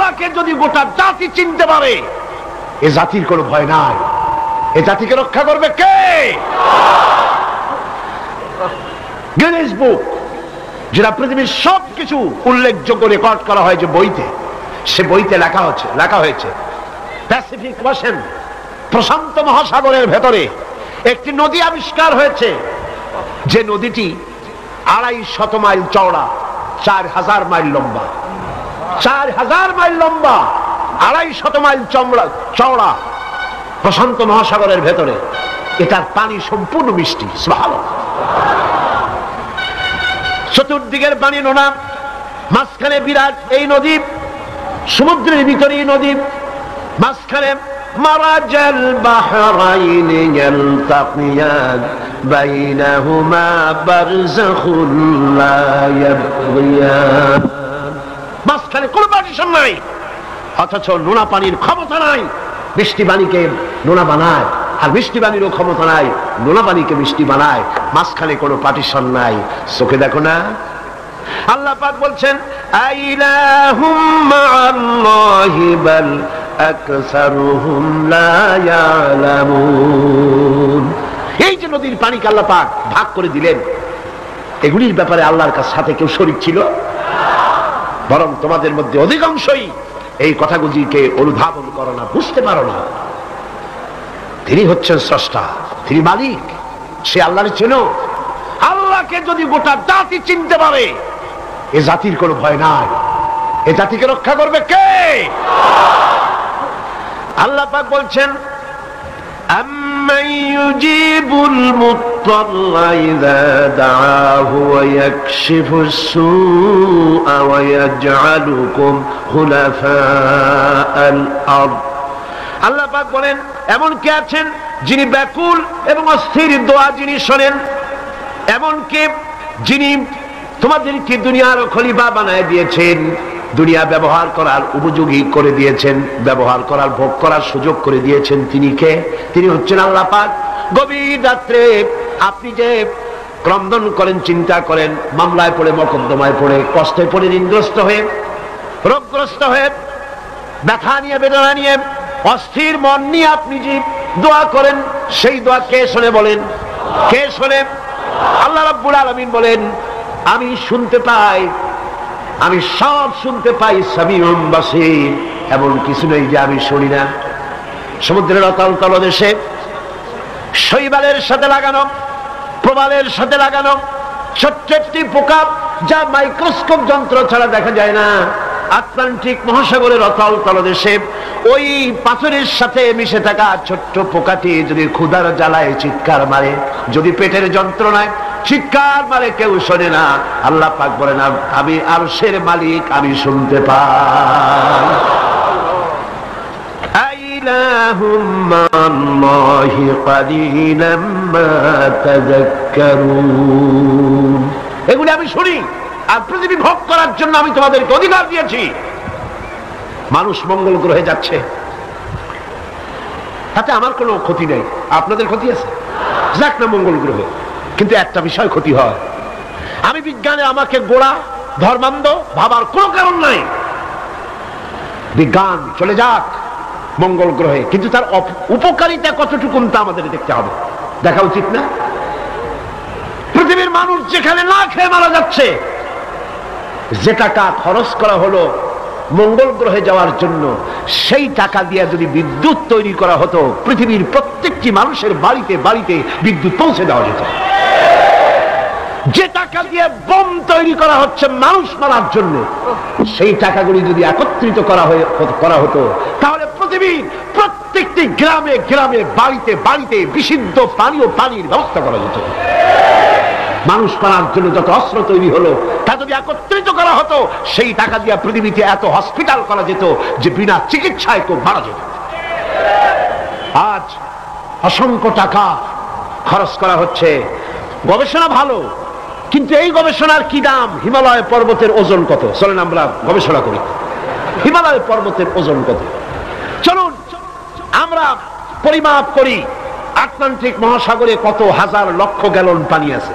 আল্লাহকে যদি গোটা জাতি চিনতে পারে, এ জাতির কোনো ভয় নাই। এ জাতিকে রক্ষা করবে কে? গিনেস বুক, যেটা পৃথিবীর সবকিছু উল্লেখযোগ্য রেকর্ড করা হয় যে বইতে, সে বইতে লেখা হয়েছে প্যাসিফিক ওশেন, প্রশান্ত মহাসাগরের ভেতরে একটি নদী আবিষ্কার হয়েছে, যে নদীটি 250 মাইল চওড়া, 4000 মাইল লম্বা। 4000 মাইল লম্বা, 250 মাইল চওড়া, প্রশান্ত মহাসাগরের ভেতরে। এটার পানি সম্পূর্ণ মিষ্টি। সুবহানাল্লাহ। চতুর্দিকের পানি নোনা, মাঝখানে বিরাট এই নদী, সমুদ্রের ভিতরে নদী, মাঝখানে মারাজাল বাহরাইনি ইয়ালতাকিয়ান বাইনাহুমা বারযাখুন লা ইয়াবগিয়ান। মাঝখানে কোনো পার্টিশন নাই, অথচ নোনা পানির ক্ষমতা নাই মিষ্টি পানিকে নোনা বানায়, আর মিষ্টি পানিরও ক্ষমতা নাই নোনা পানিকে মিষ্টি বানায়। মাঝখানে কোনো পার্টিশন নাই। চোখে দেখো না? আল্লাহ পাক বলছেন আইলাহুম মাআল্লাহি বাল আকসারুহুম লা ইয়ালামুন। এই যে নদীর পানিকে আল্লাহ পাক ভাগ করে দিলেন, এগুলির ব্যাপারে আল্লাহর সাথে কেউ শরীক ছিল? বরং তোমাদের মধ্যে অধিকাংশই এই কথাগুলিকে অনুধাবন করো না, বুঝতে পারো না। তিনি হচ্ছেন স্রষ্টা, তিনি মালিক, সে আল্লাহর চেনো। আল্লাহকে যদি গোটা জাতি চিনতে পারে, এ জাতির কোনো ভয় নাই। এ জাতিকে রক্ষা করবে কে? আল্লাহ পাক বলছেন আম্মান ইউজিবুল মুত্তাররা ইযা দাআহু ওয়া ইয়াকশিফুস সুআ ওয়া ইয়াজআলুকুম খুলাফাআল আরদ। আল্লাহ পাক বলেন এমন কে আছেন যিনি ব্যাকুল এবং অস্থির দোয়া যিনি শোনেন, এমন কে যিনি তোমাদেরকে দুনিয়ার খলিফা বানায় দিয়েছেন, দুনিয়া ব্যবহার করার উপযোগী করে দিয়েছেন, ব্যবহার করার ভোগ করার সুযোগ করে দিয়েছেন। তিনি কে? তিনি হচ্ছেন আল্লাহ পাক। গভীর রাত্রে আপনি যে ক্রন্দন করেন, চিন্তা করেন, মামলায় পড়ে, মকদ্দমায় পড়ে, কষ্টে পড়ে, ঋণগ্রস্ত হয়ে, রোগগ্রস্ত হয়ে, ব্যথা নিয়ে, বেদনা নিয়ে, অস্থির মন নিয়ে আপনি যে দোয়া করেন, সেই দোয়া কে শোনে বলেন? কে শোনে? আল্লাহ রাব্বুল আলামিন বলেন আমি শুনতে পাই, আমি সব শুনতে পাই। সামিউম বাসীর, এমন কিছু নেই যে আমি শুনি না। সমুদ্রের অতল তলদেশে শৈবালের সাথে লাগানো, প্রবালের সাথে লাগানো ছোট্ট একটি পোকা, যা মাইক্রোস্কোপ যন্ত্র ছাড়া দেখা যায় না, আটলান্টিক মহাসাগরের অতল তলদেশে ওই পাথরের সাথে মিশে থাকা ছোট্ট পোকাটি যদি ক্ষুধার জ্বালায় চিৎকার মারে, যদি পেটের যন্ত্রণায় চিৎকার মারে, কেউ শোনে না। আল্লাহ পাক বলেন আমি আরশের মালিক, আমি শুনতে পাই। আইলাহুম মাআল্লাহি কালিলাম মা তাযাক্কারুন। এগুলি আমি শুনি, আর পৃথিবী ভোগ করার জন্য আমি তোমাদেরকে অধিকার দিয়েছি। মানুষ মঙ্গল গ্রহে যাচ্ছে, তাতে আমার কোনো ক্ষতি নেই, আপনাদের ক্ষতি আছে? যাক না মঙ্গল গ্রহে, কিন্তু একটা বিষয় ক্ষতি হয়। আমি বিজ্ঞানে আমাকে গোড়া ধর্মান্ধ ভাবার কোনো কারণ নাই। বিজ্ঞান চলে যাক মঙ্গল গ্রহে, কিন্তু তার উপকারিতা কতটুকু তা আমাদের দেখতে হবে, দেখা উচিত না? পৃথিবীর মানুষ যেখানে না খেয়ে মারা যাচ্ছে, যে টাকা খরচ করা হলো মঙ্গল গ্রহে যাওয়ার জন্য, সেই টাকা দিয়ে যদি বিদ্যুৎ তৈরি করা হতো, পৃথিবীর প্রত্যেকটি মানুষের বাড়িতে বাড়িতে বিদ্যুৎ পৌঁছে দেওয়া যেত। যে টাকা দিয়ে বোম তৈরি করা হচ্ছে মানুষ মারার জন্য, সেই টাকাগুলি যদি একত্রিত করা হতো, তাহলে পৃথিবীর প্রত্যেকটি গ্রামে গ্রামে, বাড়িতে বাড়িতে বিশুদ্ধ পানি ও পানির ব্যবস্থা করা যেত। মানুষ মারার জন্য যত অস্ত্র তৈরি হলো, তা যদি একত্রিত করা হতো, সেই টাকা দিয়ে পৃথিবীতে এত হসপিটাল করা যেত যে বিনা চিকিৎসায় কেউ মারা যেত। আজ অসংখ্য টাকা খরচ করা হচ্ছে, গবেষণা ভালো, কিন্তু এই গবেষণার কি দাম? হিমালয় পর্বতের ওজন কত? চলেন আমরা গবেষণা করি, হিমালয় পর্বতের ওজন কত। চলুন আমরা পরিমাপ করি আটলান্টিক মহাসাগরে কত হাজার লক্ষ গ্যালন পানি আছে।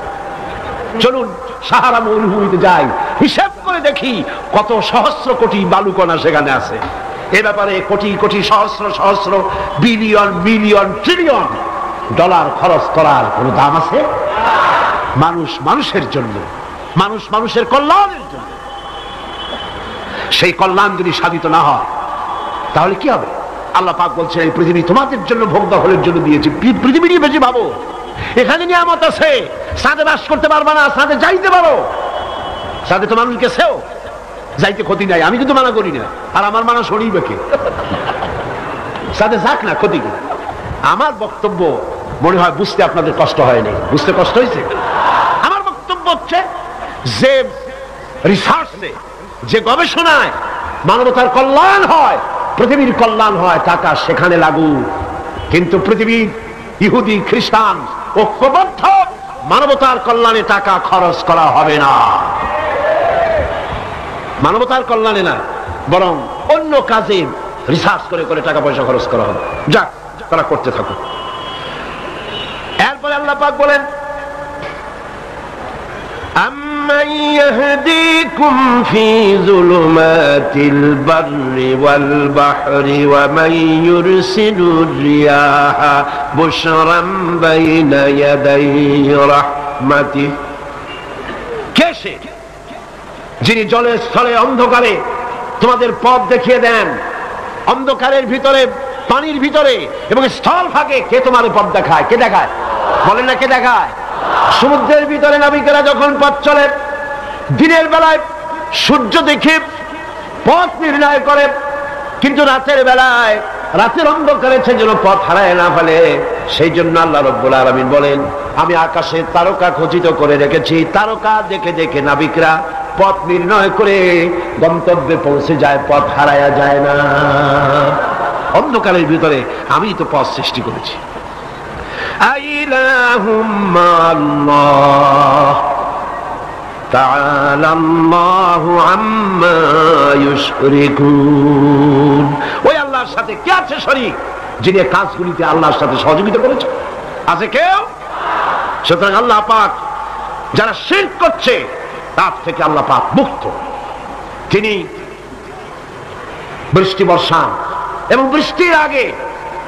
চলুন সাহারা মরুভূমিতে যাই, হিসাব করে দেখি কত সহস্র কোটি বালুকণা সেখানে আছে। এ ব্যাপারে কোটি কোটি সহস্র সহস্র বিলিয়ন মিলিয়ন ট্রিলিয়ন ডলার খরচ করার কোন দাম আছে? মানুষ মানুষের জন্য, মানুষ মানুষের কল্যাণের জন্য। সেই কল্যাণ যদি সাধিত না হয় তাহলে কি হবে? আল্লাহ পাক বলছেন এই পৃথিবী তোমাদের জন্য ভোগ দখলের জন্য দিয়েছি। পৃথিবী নিয়ে বেশি ভাবো, এখানে নিয়ামত আছে, সাথে বাস করতে পারবা না, সাথে যাইতে পারো, সাথে তো মানুষ গেছেও, যাইতে ক্ষতি নাই, আমি কিন্তু মানা করি না, আর আমার মানা শরীবে কে? সাথে যাক না, ক্ষতি কি? আমার বক্তব্য মনে হয় বুঝতে আপনাদের কষ্ট হয়নি, বুঝতে কষ্ট হয়েছে? আমার বক্তব্য হচ্ছে যে রিসার্চে, যে গবেষণায় মানবতার কল্যাণ হয়, পৃথিবীর কল্যাণ হয়, টাকা সেখানে লাগু। কিন্তু পৃথিবীর ইহুদি খ্রিস্টান ঐক্যবদ্ধ, মানবতার কল্যাণে টাকা খরচ করা হবে না, মানবতার কল্যাণে না, বরং অন্য কাজে রিসার্চ করে করে টাকা পয়সা খরচ করা হবে। যাক, তারা করতে থাকুক। এরপরে আল্লাহ পাক বলেন أَمَّنْ يَهْدِيكُمْ فِي ظُلُمَاتِ الْبَرِّ وَالْبَحْرِ وَمَنْ يُرْسِلُ الرِّيَاحَ بُشْرًا بَيْنَ يَدَيْ رَحْمَتِهِ। কে সে যিনি জলে স্থলে অন্ধকারে তোমাদের পথ দেখিয়ে দেন, অন্ধকারের ভিতরে, পানির ভিতরে এবং স্থল ফাঁকে কে তোমার পথ দেখায়? কে দেখায়? বলেন না, কে দেখায়? সমুদ্রের ভিতরে নাবিকেরা যখন পথ চলে, দিনের বেলায় সূর্য দেখে পথ নির্ণয় করে, কিন্তু রাতের বেলায়, রাতের অন্ধকারে সে যেন পথ হারায় না ফেলে, সেই জন্য আল্লাহ রাব্বুল আলামিন বলেন আমি আকাশে তারকা খচিত করে রেখেছি, তারকা দেখে দেখে নাবিকরা পথ নির্ণয় করে গন্তব্যে পৌঁছে যায়, পথ হারায়া যায় না। অন্ধকারের ভিতরে আমি তো পথ সৃষ্টি করেছি। আইলাহুম মাল্লাহ তাআলা আল্লাহু আম্মা ইউশরিকুন। ওই আল্লাহর সাথে কে আছে শরীক যিনি কাজগুলিতে আল্লাহর সাথে সহযোগিতা করেছে? আছে কেউ? সুতরাং আল্লাহ পাক যারা শিরক করছে তার থেকে আল্লাহ পাক মুক্ত। তিনি বৃষ্টি বর্ষান এবং বৃষ্টির আগে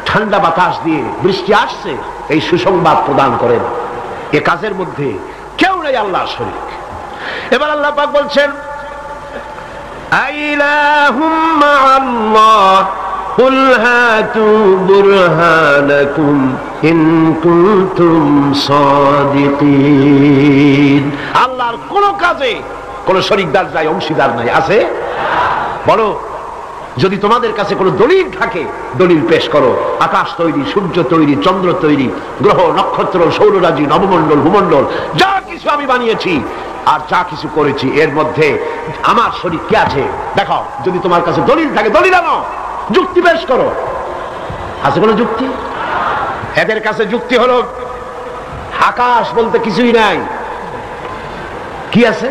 ঠান্ডা বাতাস দিয়ে বৃষ্টি আসছে এই সুসংবাদ প্রদান করেন। এ কাজের মধ্যে কেউ নেই আল্লাহর শরীক। এবার আল্লাহ পাক বলছেন আইলাহুম মা'আল্লাহ কুল হাতু বুরহানাকুম ইন কুনতুম সাদিকিন। আল্লাহর কোন কাজে কোন শরীকদার নাই, অংশীদার নাই, আছে? বলো, যদি তোমাদের কাছে কোনো দলিল থাকে দলিল পেশ করো। আকাশ তৈরি, সূর্য তৈরি, চন্দ্র তৈরি, গ্রহ নক্ষত্র, সৌররাজি, নবমণ্ডল, ভূমণ্ডল, যা কিছু আমি বানিয়েছি আর যা কিছু করেছি, এর মধ্যে আমার শরীক কে আছে দেখাও। যদি তোমার কাছে দলিল থাকে দলিল আনো, যুক্তি পেশ করো। আছে কোনো যুক্তি? এদের কাছে যুক্তি হলো আকাশ বলতে কিছুই নাই। কি আছে?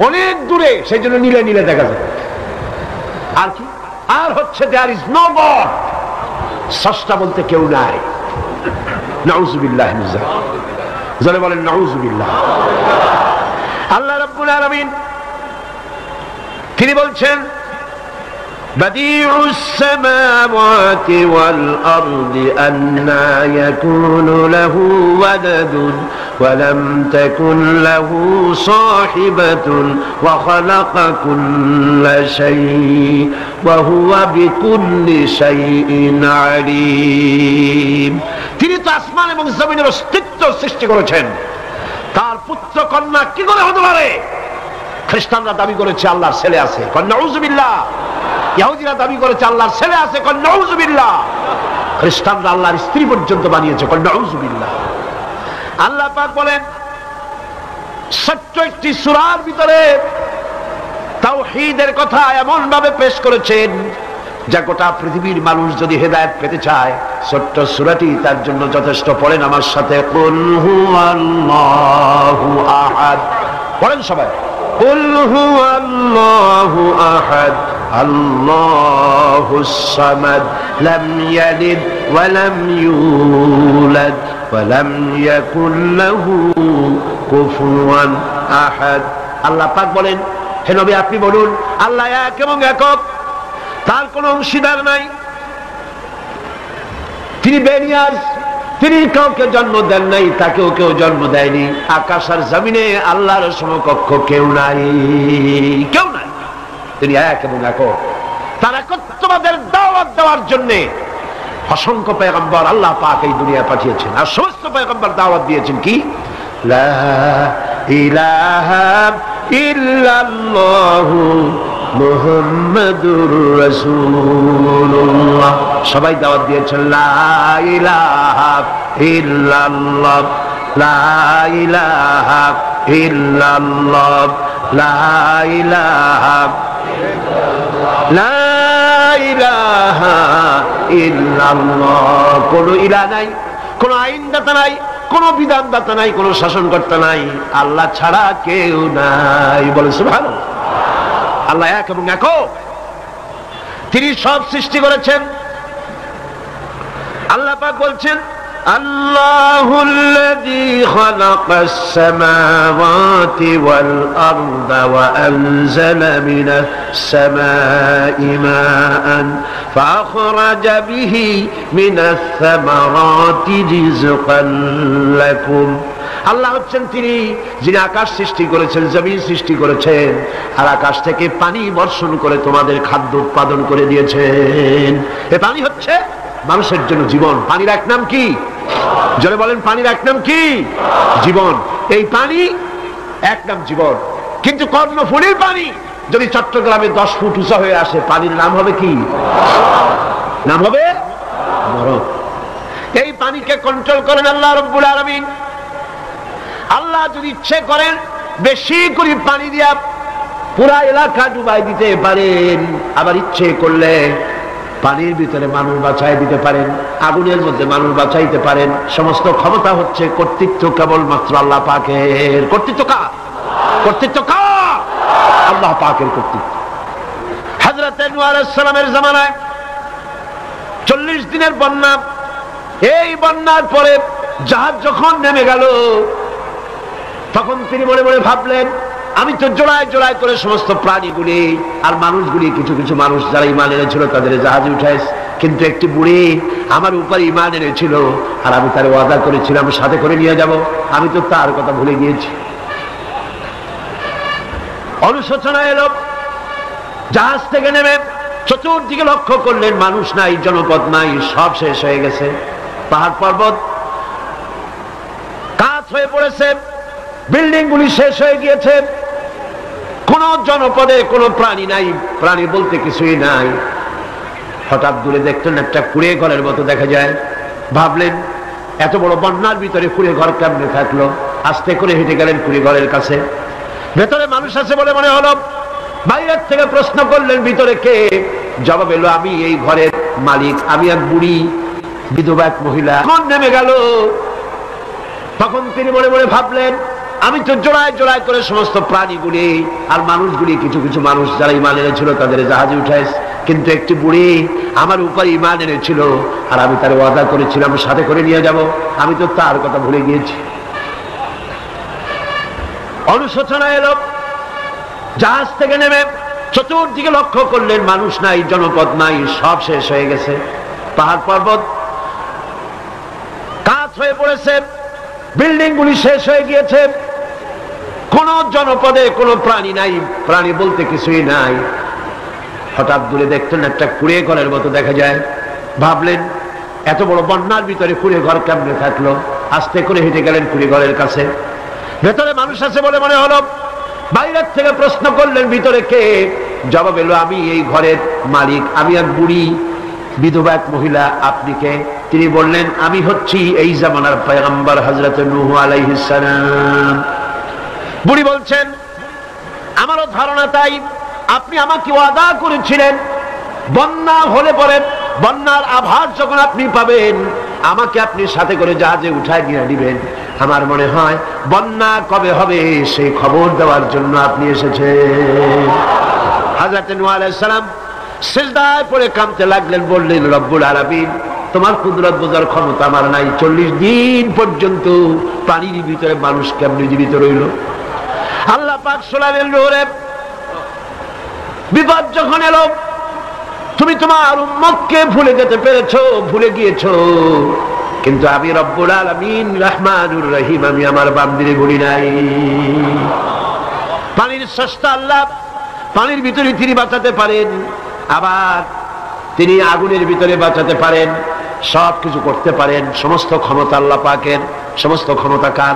অনেক দূরে, সেই জন্য নীলে নীলে দেখা যায়। আর কি? আর হচ্ছে there is no God, স্রষ্টা বলতে কেউ নাই। নাউযুবিল্লাহ মিন যালিক। যারা বলেন নাউযুবিল্লাহ। আল্লাহ রাব্বুল আলামিন তিনি বলছেন বাদিউস সামাওয়াতি ওয়াল আরদি আন্না ইয়াকুনু লাহু ওয়ালাদুন ওয়া লাম তাকুন লাহু সাহিবাতুন ওয়া খালাকা কুল্লা শাইইন ওয়া হুয়া বিকুল্লি শাইইন আলিম। তিনি তো আসমান এবং জমিনের অস্তিত্ব সৃষ্টি করেছেন, তার পুত্র কন্যা কি করে হতে পারে? খ্রিস্টানরা দাবি করেছে আল্লাহর ছেলে আছে, নাউযুবিল্লাহ। ইহুদিরা দাবি করেছে আল্লাহর ছেলে আছে, নাউযুবিল্লাহ। খ্রিস্টানরা আল্লাহর স্ত্রী পর্যন্ত বানিয়েছে, নাউযুবিল্লাহ। আল্লাহ পাক বলেন ৭০টি সূরার ভিতরে তাওহীদের কথা এমন ভাবে পেশ করেছেন যা গোটা পৃথিবীর মানুষ যদি হেদায়েত পেতে চায়, ছোট্ট সূরাটি তার জন্য যথেষ্ট। পড়েন আমার সাথে, কুল হুয়াল্লাহু আহাদ। পড়েন সবাই, কুল হুয়াল্লাহু আহাদ আল্লাহুস সামাদ লাম ইয়ালিদ ওয়া লাম ইউলাদ ওয়া লাম ইয়াকুল লাহু কুফুয়ান আহাদ। আল্লাহ পাক বলেন হে নবী আপনি বলুন আল্লাহ এক এবং একক, তার কোনো অংশীদার নাই, তিনি বেনিয়াজ, তিনি কাউকে জন্ম দেন নাই, তাকেও কেউ জন্ম দেয়নি। আকাশ আর জমিনে আল্লাহর সমকক্ষ কেউ নাই, কেউ নাই। তিনি এক এবং একক। তার একত্ববাদের দাওয়াত দেওয়ার জন্য অসংখ্য পয়গম্বর আল্লাহ পাক এই দুনিয়া পাঠিয়েছেন। আর সমস্ত পয়গম্বর দাওয়াত দিয়েছেন কি? লা ইলাহা ইল্লাল্লাহু মুহাম্মাদুর রাসূলুল্লাহ। সবাই দাওয়াত দিয়েছেন লা ইলাহা ইল্লাল্লাহ, লা ইলাহা ইল্লাল্লাহ, লা ইলাহা লা ইলাহা ইল্লাল্লাহ। কোনো ইলাহ নাই, কোনো আইনদাতা নাই, কোনো বিধানদাতা নাই, কোনো শাসনকর্তা নাই, আল্লাহ ছাড়া কেউ নাই। বলে সুবহানাল্লাহ। আল্লাহ এক এবং একক, তিনি সব সৃষ্টি করেছেন। আল্লাহ পাক বলছেন আল্লাহুল্লাযী খালাকাস সামাওয়াতি ওয়াল আরদা ওয়া আনজালা মিনাস সামাই মাআন ফাআখরাজা বিহি মিনাস সামারাতি রিজকান লাকুম। আল্লাহ হচ্ছেন তিনি যিনি আকাশ সৃষ্টি করেছেন, জমিন সৃষ্টি করেছেন, আর আকাশ থেকে পানি বর্ষণ করে তোমাদের খাদ্য উৎপাদন করে দিয়েছেন। এ পানি হচ্ছে মানুষের জন্য জীবন। পানির এক নাম কি? জোরে বলেন, পানির এক নাম কি? জীবন। এই পানি এক নাম জীবন। কিন্তু কর্ণফুলীর পানি যদি চট্টগ্রামে 10 ফুট উঁচা হয়ে আসে, পানির নাম হবে কি? নাম হবে মরণ। এই পানিকে কন্ট্রোল করেন আল্লাহ রাব্বুল আলামিন। আল্লাহ যদি ইচ্ছে করেন বেশি করে পানি দিয়া পুরা এলাকা ডুবাই দিতে পারেন, আবার ইচ্ছে করলে পানির ভিতরে মানুষ বাঁচাই দিতে পারেন, আগুনের মধ্যে মানুষ বাঁচাইতে পারেন। সমস্ত ক্ষমতা হচ্ছে, কর্তৃত্ব কেবলমাত্র আল্লাহ পাকের। কর্তৃত্ব কার? কর্তৃত্ব কার? আল্লাহ পাকের কর্তৃত্ব। হযরত নূহ আলাইহিস সালামের জামানায় 40 দিনের বন্যা। এই বন্যার পরে জাহাজ যখন নেমে গেল, তখন তিনি মনে মনে ভাবলেন আমি তো জোড়ায় জোড়ায় করে সমস্ত প্রাণীগুলি আর মানুষগুলি, কিছু কিছু মানুষ যারা ঈমান এনেছিল তাদের জাহাজে উঠাইছে, কিন্তু একটি বুড়ি আমার উপর ঈমান এনেছিল আর আমি তার ওয়াদা করেছিলাম সাথে করে নিয়ে যাব, আমি তো তার কথা ভুলে গিয়েছি। অনুশোচনা এলো। জাহাজ থেকে নেমে চতুর্দিকে লক্ষ্য করলেন, মানুষ নাই, জনপদ নাই, সব শেষ হয়ে গেছে। পাহাড় পর্বত কাজ হয়ে পড়েছে, বিল্ডিং গুলি শেষ হয়ে গিয়েছে, কোন জনপদে কোনো প্রাণী নাই, প্রাণী বলতে কিছুই নাই। হঠাৎ দূরে দেখলেন একটা কুড়ে ঘরের মতো দেখা যায়। ভাবলেন এত বড় বন্যার ভিতরে কুড়ে ঘর কেমনে থাকলো? আস্তে করে হেঁটে গেলেন কুড়ে ঘরের কাছে। ভেতরে মানুষ আছে বলে মনে হলো। বাইরের থেকে প্রশ্ন করলেন ভিতরে কে? জবাব এলো আমি এই ঘরের মালিক, আমি এক বুড়ি বিধবা এক মহিলা। কোন নেমে গেল? তখন তিনি মনে মনে ভাবলেন আমি তো জোড়ায় জোড়ায় করে সমস্ত প্রাণীগুলি আর মানুষগুলি, কিছু কিছু মানুষ যারা ঈমান এনেছিল তাদের জাহাজে উঠাইছে, কিন্তু একটি বুড়ি আমার উপর ঈমান এনেছিল আর আমি তার ওয়াদা করেছিলাম সাথে করে নিয়ে যাব, আমি তো তার কথা ভুলে গিয়েছি। অনুশোচনা এলো। জাহাজ থেকে নেমে চতুর্দিকে লক্ষ্য করলেন, মানুষ নাই, জনপদ নাই, সব শেষ হয়ে গেছে। পাহাড় পর্বত কাজ হয়ে পড়েছে, বিল্ডিং গুলি শেষ হয়ে গিয়েছে, কোন জনপদে কোনো প্রাণী নাই, প্রাণী বলতে কিছুই নাই। হঠাৎ দূরে দেখলেন একটা কুড়ে ঘরের মতো দেখা যায়। ভাবলেন এত বড় বন্যার ভিতরে কুড়ে ঘর কেমনে থাকলো? আস্তে করে হেঁটে গেলেন কুড়ে ঘরের কাছে। ভেতরে মানুষ আছে বলে মনে হলো। বাইরের থেকে প্রশ্ন করলেন ভিতরে কে? জবাব এলো আমি এই ঘরের মালিক, আমি এক বুড়ি বিধবা এক মহিলা, আপনি কে? তিনি বললেন আমি হচ্ছি এই জামানার পয়গম্বর হযরত নূহ আলাইহিস সালাম। বুড়ি বলছেন আমারও ধারণা তাই, আপনি আমাকে ওয়াদা করেছিলেন বন্যা হলে পরে, বন্যার আভাস যখন আপনি পাবেন আমাকে আপনি সাথে করে জাহাজে উঠায় নিয়ে দিবেন। আমার মনে হয় বন্যা কবে হবে সেই খবর দেওয়ার জন্য আপনি এসেছেন। হযরত নূহ আলাইহিস সালাম সিজদায় পড়ে কাঁদতে লাগলেন, বললেন রব্বুল আলামিন তোমার কুদরত বোঝার ক্ষমতা আমার নাই। 40 দিন পর্যন্ত পানির ভিতরে মানুষ কেমনে জীবিত রইল? আল্লাহ পাক শোনালেন নূরে বিপদ যখন এলো, তুমি তোমার উম্মতকে ভুলে যেতে পেরেছো, ভুলে গিয়েছো, কিন্তু আমি রব্বুল আলামিন রহমানুর রহিম, আমি আমার বান্দিরে ভুলি নাই। পানির স্রষ্টা আল্লাহ, পানির ভিতরে তিনি বাঁচাতে পারেন, আবার তিনি আগুনের ভিতরে বাঁচাতে পারেন, সব কিছু করতে পারেন। সমস্ত ক্ষমতা আল্লাহ পাকের। সমস্ত ক্ষমতা কার?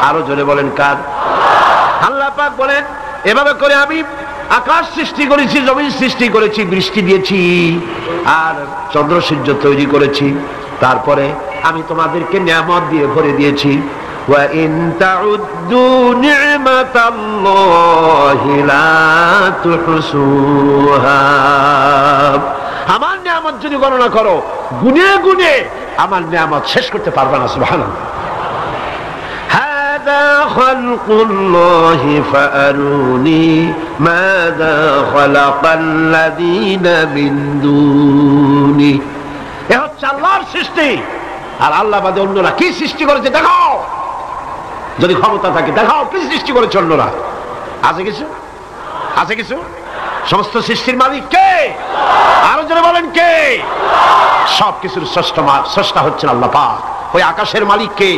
আরো জোরে বলেন কার? আল্লাহ পাক বলেন, এভাবে করে আমি আকাশ সৃষ্টি করেছি, জমিন সৃষ্টি করেছি, বৃষ্টি দিয়েছি, আর চন্দ্র সূর্য তৈরি করেছি, তারপরে আমি তোমাদেরকে নিয়ামত দিয়ে ভরে দিয়েছি। ওয়া ইন তাউদ্দু নি'মাতাল্লাহি লা তুহসুহা, আমার নিয়ামত যদি গণনা করো, গুনে গুনে আমার নিয়ামত শেষ করতে পারবে না। সুবহানাল্লাহ। হাদা খালকুল্লাহি ফাআরুনি মাযা খালাকাল্লাযীনা মিন দুনি, এ হচ্ছে আল্লাহর সৃষ্টি। আর আল্লাহ বাদে অন্যরা কি সৃষ্টি করেছে দেখাও, যদি ক্ষমতা থাকে দেখাও কি সৃষ্টি করেছে অন্যরা। আছে কিছু? আছে কিছু? সমস্ত সৃষ্টির মালিক কে? আরো জোরে বলেন কে? সব কিছুর স্রষ্টা হচ্ছেন আল্লাহ পাক। ওই আকাশের মালিক কে?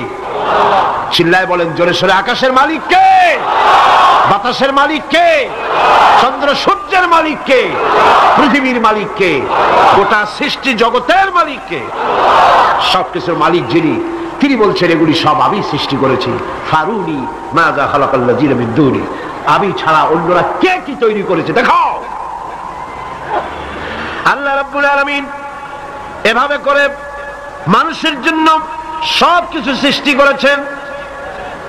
চিল্লায় বলেন জোরে সোরে, আকাশের মালিক কে? বাতাসের মালিক কে? চন্দ্র সূর্যের মালিক কে? পৃথিবীর মালিক কে? গোটা সৃষ্টি জগতের মালিক কে? সবকিছুর মালিক যিনি, তিনি বলছেন এগুলি সব আমি সৃষ্টি করেছি। ফারুনি মাযা খালাকাল্লাযীনা মিন দুনি, আমি ছাড়া অন্যরা কে কি তৈরি করেছে দেখাও। আল্লাহ রাব্বুল আলামিন এভাবে করে মানুষের জন্য সব কিছু সৃষ্টি করেছেন।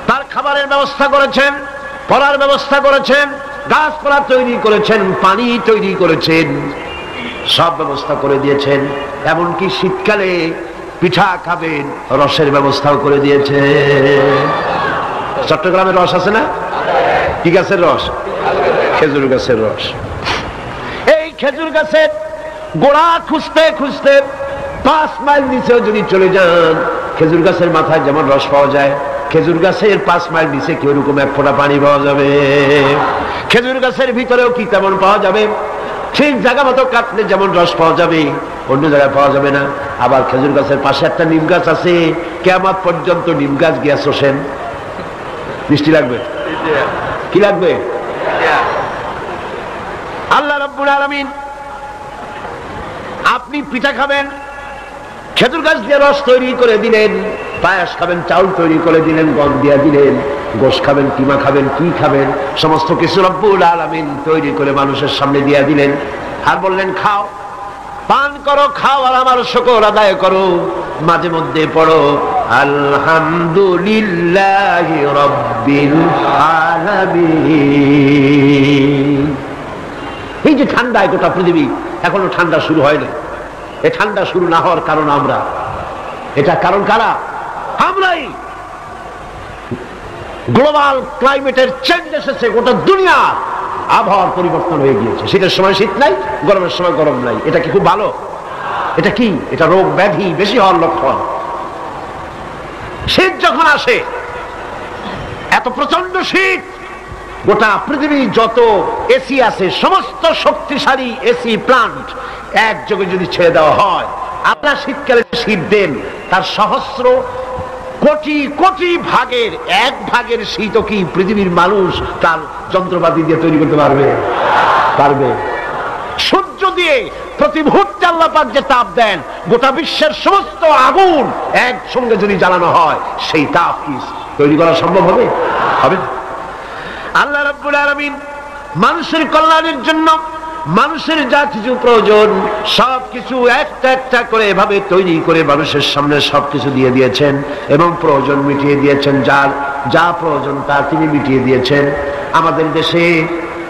তার খাবারের ব্যবস্থা করেছেন, পড়ার ব্যবস্থা করেছেন, গাছপালা তৈরি করেছেন, পানি তৈরি করেছেন, সব ব্যবস্থা করে দিয়েছেন। এমনকি শীতকালে পিঠা খাবেন, রসের ব্যবস্থাও করে দিয়েছে। চট্টগ্রামের রস আছে না? কি গাছের রস? খেজুর গাছের রস। এই খেজুর গাছের গোড়া খুঁজতে খুঁজতে 5 মাইল নিচেও যদি চলে যান, খেজুর গাছের মাথায় যেমন রস পাওয়া যায়, খেজুর গাছের 5 মাইল নিচে কি ওরকম এক ফোঁটা পানি পাওয়া যাবে? খেজুর গাছের ভিতরেও কি তেমন পাওয়া যাবে? ঠিক জায়গা মতো কাটলে যেমন রস পাওয়া যাবে, অন্য জায়গায় পাওয়া যাবে না। আবার খেজুর গাছের পাশে একটা নিম গাছ আছে, কিয়ামত পর্যন্ত নিম গাছ গিয়া শোষেন। মিষ্টি লাগবে? কি লাগবে? আল্লাহ রাব্বুল আলামিন, আপনি পিঠা খাবেন, খেজুর গাছ দিয়ে রস তৈরি করে দিলেন, পায়াস খাবেন, চাউল তৈরি করে দিলেন, গম দিয়ে দিলেন, গোশ খাবেন, কিমা খাবেন, কি খাবেন, সমস্ত কিছু রব্বুল আলামিন তৈরি করে মানুষের সামনে দিয়ে দিলেন। আর বললেন খাও, পান করো, খাও, আর আমার শুকর আদায় করো। মাঝে মধ্যে পড়ো আলহামদুলিল্লাহি রাব্বিল আলামিন। এই যে ঠান্ডায় গোটা পৃথিবী, এখনো ঠান্ডা শুরু হয়নি। এই ঠান্ডা শুরু না হওয়ার কারণ আমরা। এটা কারণ কারা? আমরাই। গ্লোবাল ক্লাইমেটের চেঞ্জ এসেছে, গোটা দুনিয়া আবহাওয়ার পরিবর্তন হয়ে গিয়েছে। শীতের সময় শীত নাই, গরমের সময় গরম নাই। এটা কি খুব ভালো? এটা কি? এটা রোগ ব্যাধি বেশি হওয়ার লক্ষণ। শীত যখন আসে, এত প্রচন্ড শীত, গোটা পৃথিবী যত এসি আছে, সমস্ত শক্তিশালী এসি প্লান্ট একযোগে যদি ছেড়ে দেওয়া হয়, আপনার শীতকালে শীত দেন, তার সহস্র কোটি কোটি ভাগের 1 ভাগের শীতও কি পৃথিবীর মানুষ তার যন্ত্রপাতি দিয়ে তৈরি করতে পারবে? পারবে। সূর্য দিয়ে প্রতি মুহূর্তে আল্লাহ পাক যে তাপ দেন, গোটা বিশ্বের সমস্ত আগুন একসঙ্গে যদি জ্বালানো হয়, সেই তাপ কি তৈরি করা সম্ভব হবে? হবে না। আল্লাহ রাব্বুল আলামিন মানুষের কল্যাণের জন্য মানুষের যা কিছু প্রয়োজন সবকিছু একটা একটা করে এভাবে তৈরি করে মানুষের সামনে সবকিছু দিয়ে দিয়েছেন এবং প্রয়োজন মিটিয়ে দিয়েছেন। যার যা প্রয়োজন তা তিনি মিটিয়ে দিয়েছেন। আমাদের দেশে,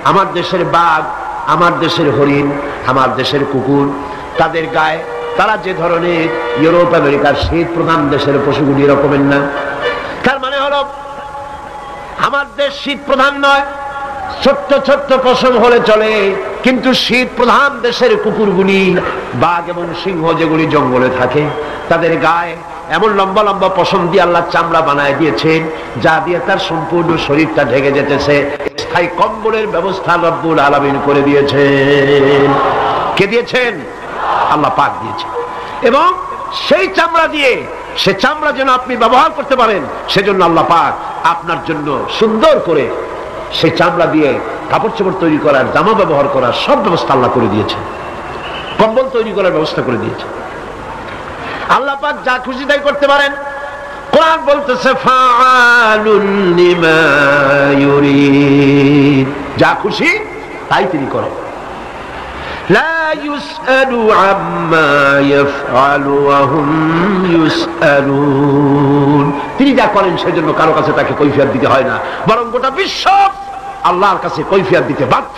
আমার দেশের বাঘ, আমার দেশের হরিণ, আমার দেশের কুকুর, তাদের গায়ে তারা যে ধরনের ইউরোপ আমেরিকার শীত প্রধান দেশের পশুগুলি এরকমের না। তার মানে হলো আমার দেশ শীত প্রধান নয়, ছোট্ট ছোট্ট পশম হলে চলে, কিন্তু শীত প্রধান দেশের কুকুরগুলি, বাঘ এবং সিংহ যেগুলি জঙ্গলে থাকে, তাদের গায়ে এমন লম্বা লম্বা পশম দিয়ে আল্লাহ চামড়া বানায় দিয়েছেন, যা দিয়ে তার সম্পূর্ণ শরীরটা ঢেকে যেতেছে। স্থায়ী কম্বলের ব্যবস্থা রব্বুল আলামিন করে দিয়েছেন। কে দিয়েছেন? আল্লাহ পাক দিয়েছেন। এবং সেই চামড়া দিয়ে, সে চামড়া যেন আপনি ব্যবহার করতে পারেন, সেজন্য আল্লাহ পাক আপনার জন্য সুন্দর করে সেই চামড়া দিয়ে কাপড় চোপড় তৈরি করার, জামা ব্যবহার করার সব ব্যবস্থা আল্লাহ করে দিয়েছেন। কম্বল তৈরি করার ব্যবস্থা করে দিয়েছে। আল্লাহ পাক যা খুশি তাই করতে পারেন। কোরআন বলতেছে ফাআলুল লিমা ইউরিদ, যা খুশি তাই তিনি করেন। লা ইউসআলু আম্মা ইয়াফআলু ওয়া হুম ইউসআলুন, তিনি যা করেন সেজন্য কারো কাছে তাকে কৈফিয়ত দিতে হয় না, বরং গোটা বিশ্ব আল্লাহর কাছে কৈফিয়ত দিতে বাধ্য।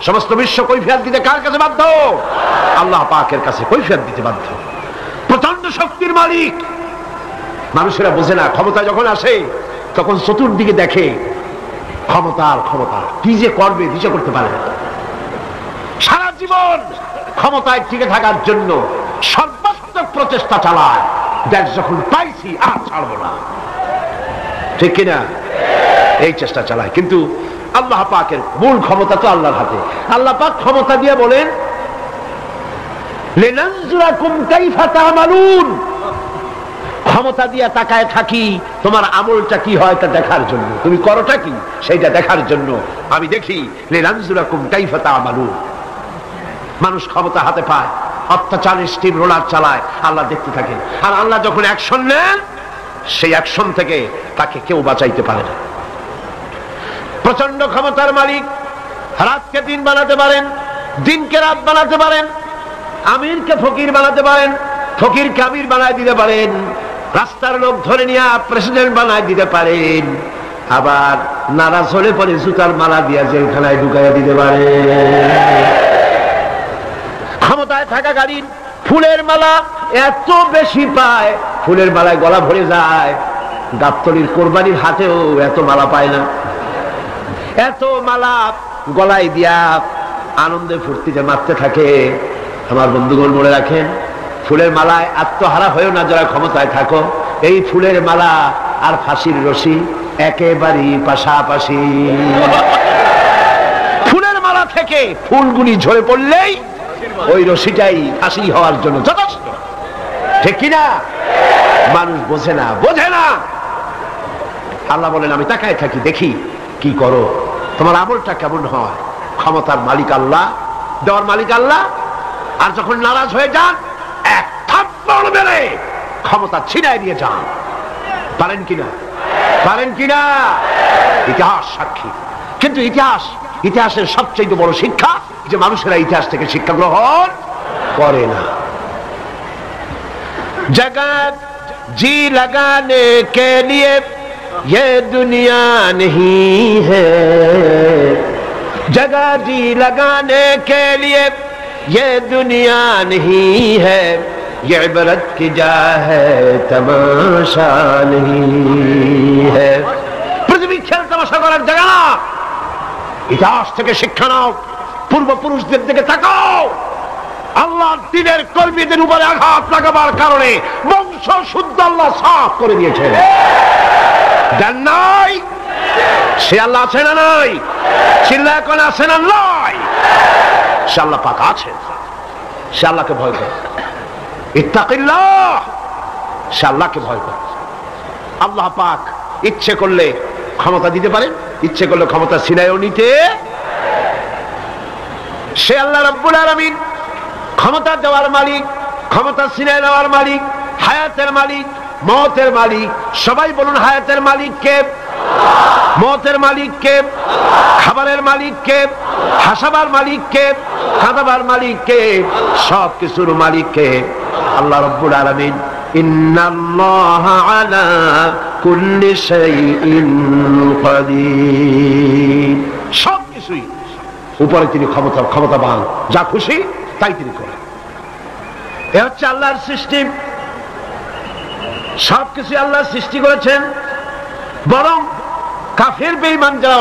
সমস্ত বিশ্ব কৈফিয়ত দিতে কার কাছে বাধ্য? আল্লাহ পাকের কাছে কৈফিয়ত দিতে বাধ্য। প্রচন্ড শক্তির মালিক। মানুষেরা বোঝে না, ক্ষমতা যখন আসে তখন চতুর্দিকে দেখে ক্ষমতার ক্ষমতা, কি যে করবে দিশা করতে পারে না। সারা জীবন ক্ষমতায় টিকে থাকার জন্য সর্বাত্মক প্রচেষ্টা চালায়, দেশ যখন পাইছি আর ছাড়বো না, ঠিক কিনা? এই চেষ্টা চালায়। কিন্তু আল্লাহ পাকের মূল ক্ষমতা তো আল্লাহর হাতে। আল্লাহ পাক ক্ষমতা দিয়ে বলেন লিনানজুরাকুম কাইফা তা'মালুন, ক্ষমতা দিয়ে তাকায় থাকি তোমার আমলটা কি হয় তা দেখার জন্য, তুমি করোটা কি সেইটা দেখার জন্য আমি দেখি। লিনানজুরাকুম কাইফা তা'মালুন। মানুষ ক্ষমতা হাতে পায়, অত্যাচারের স্টিম রোলার চালায়, আল্লাহ দেখতে থাকেন। আর আল্লাহ যখন অ্যাকশন নেন, সেই অ্যাকশন থেকে তাকে কেউ বাঁচাইতে পারে না। প্রচন্ড ক্ষমতার মালিক। রাতকে দিন বানাতে পারেন, দিনকে রাত বানাতে পারেন, আমিরকে ফকির বানাতে পারেন, ফকিরকে আমির বানায় দিতে পারেন, রাস্তার লোক ধরে নিয়ে প্রেসিডেন্ট বানায় দিতে পারেন, আবার নারাজ হলে পরে জুতার মালা দিয়া জেলখানায় ঢুকাইয়া দিতে পারেন। ক্ষমতায় থাকাকালীন ফুলের মালা এত বেশি পায়, ফুলের মালায় গলা ভরে যায়। গাবতলীর কোরবানির হাটেও এত মালা পায় না। এত মালা গলায় দিয়া আনন্দে ফুর্তিতে মারতে থাকে। আমার বন্ধুগণ মনে রাখেন, ফুলের মালায় আত্মহারা হয়েও না যারা ক্ষমতায় থাকো। এই ফুলের মালা আর ফাঁসির রশি একেবারেই পাশাপাশি। ফুলের মালা থেকে ফুলগুলি ঝরে পড়লেই ওই রশিটাই ফাঁসি হওয়ার জন্য যথেষ্ট, ঠিক কিনা? মানুষ বোঝে না, বোঝে না। আল্লাহ বলেন আমি তাকায় থাকি, দেখি কি করো, তোমার আমলটা কেমন হয়। ক্ষমতার মালিক আল্লাহ, দেওয়ার মালিক আল্লাহ। আর যখন নারাজ হয়ে যান, এক থাপ্পড় মেরে ক্ষমতা ছিনাই দিয়ে যান। পারেন কিনা? পারেন কিনা? ইতিহাস সাক্ষী। কিন্তু ইতিহাসের সবচেয়ে বড় শিক্ষা যে মানুষেরা ইতিহাস থেকে শিক্ষা গ্রহণ করে না। জগৎ জি লাগানে কে লিয়ে ये दुनिया नहीं है, जगह जी लगाने के लिए ये दुनिया नहीं है, ये इबरत की जा है तमाशा नहीं है। पृथ्वी खेल तमाशा করার জায়গা না। ইতিহাস থেকে শিক্ষা নাও, পূর্বপুরুষদের দিকে তাকাও। আল্লাহর দ্বীনের কর্মীদের উপরে আঘাত লাগাবার কারণে বংশ শুদ্ধ আল্লাহ সাফ করে দিয়েছেন। দেন নাই? সে আল্লাহ আছে না নাই? চিল্লায় কোন আছে না নাই? সে আল্লাহ পাক আছে। সে আল্লাহকে ভয় করে। ইত্তাকিল্লাহ, সে আল্লাহকে ভয় করে। আল্লাহ পাক ইচ্ছে করলে ক্ষমতা দিতে পারেন, ইচ্ছে করলে ক্ষমতা ছিনাইও নিতে। সে আল্লাহ রাব্বুল আলামিন ক্ষমতা দেওয়ার মালিক, ক্ষমতা ছিনাই নেওয়ার মালিক, হায়াতের মালিক, মওতের মালিক। সবাই বলুন হায়াতের মালিক কে? মওতের মালিক কে? খাবারের মালিক কে? হাসাবার মালিক কে? কাঁদাবার মালিক কে? সব কিছুর মালিক কে? আল্লাহ রাব্বুল আলামিন। ইন্নাল্লাহা আলা কুল্লি শাইইন কাদির। সব কিছুই উপরে তিনি ক্ষমতাবান, যা খুশি তাই তিনি করেন। এ হচ্ছে আল্লাহর সৃষ্টি। সবকিছু আল্লাহ সৃষ্টি করেছেন। বরং কাফের বেঈমান যারা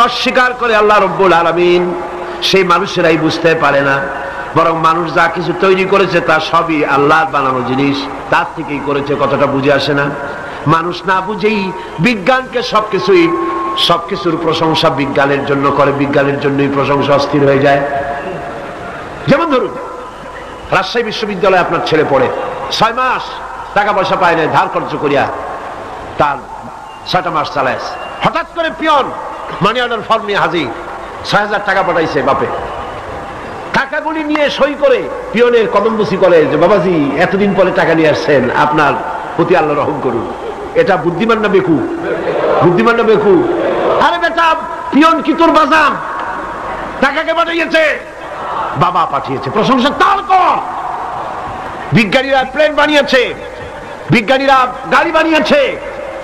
অস্বীকার করে আল্লাহ রাব্বুল আলামিন, সেই মানুষেরাই বুঝতে পারে না। বরং মানুষ যা কিছু তৈরি করেছে তা সবই আল্লাহর বানানো জিনিস, তার থেকেই করেছে, কতটা বুঝে আসে না। মানুষ না বুঝেই বিজ্ঞানকে সবকিছুই সবকিছুর প্রশংসা বিজ্ঞানের জন্য করে, বিজ্ঞানের জন্যই প্রশংসা অস্থির হয়ে যায়। যেমন ধরুন রাজশাহী বিশ্ববিদ্যালয়ে আপনার ছেলে পড়ে, 6 মাস টাকা পয়সা পায় না, ধার খরচ করিয়া তার 6টা মাস চালায়। হঠাৎ করে পিয়ন মানি অর্ডার ফর্ম নিয়ে হাজির, 6,000 টাকা পাঠাইছে বাপে। টাকাগুলি নিয়ে সই করে পিয়নের কদমবুসি করে যে বাবাজি এতদিন পরে টাকা নিয়ে আসছেন, আপনার প্রতি আল্লাহ রহম করুন। এটা বুদ্ধিমান না বেকু? বুদ্ধিমান না বেকু? আরে বেটা, পিয়ন কি তোর বাজান? টাকাকে পাঠিয়েছে, বাবা পাঠিয়েছে, প্রশংসা তার কর। বিজ্ঞানীরা প্লেন বানিয়েছে, বিজ্ঞানীরা গাড়ি বানিয়েছে,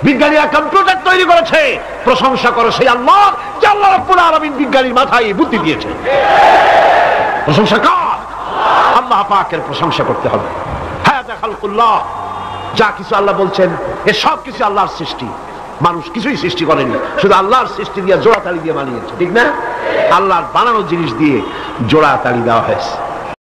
বিজ্ঞানীরা কম্পিউটার তৈরি করেছে, প্রশংসা করো সেই আল্লাহ যে আল্লাহ রাব্বুল আলামিন বিজ্ঞানীর মাথায় বুদ্ধি দিয়েছে। প্রশংসা কর, আল্লাহ পাকের প্রশংসা করতে হবে। হাযা খালকুল্লাহ, যা কিছু আল্লাহ বলছেন এ সব কিছু আল্লাহর সৃষ্টি, মানুষ কিছুই সৃষ্টি করেনি, শুধু আল্লাহর সৃষ্টি দিয়ে জোড়াতালি দিয়ে বানিয়েছে, ঠিক না? আল্লাহর বানানো জিনিস দিয়ে জোড়াতালি দেওয়া হয়েছে।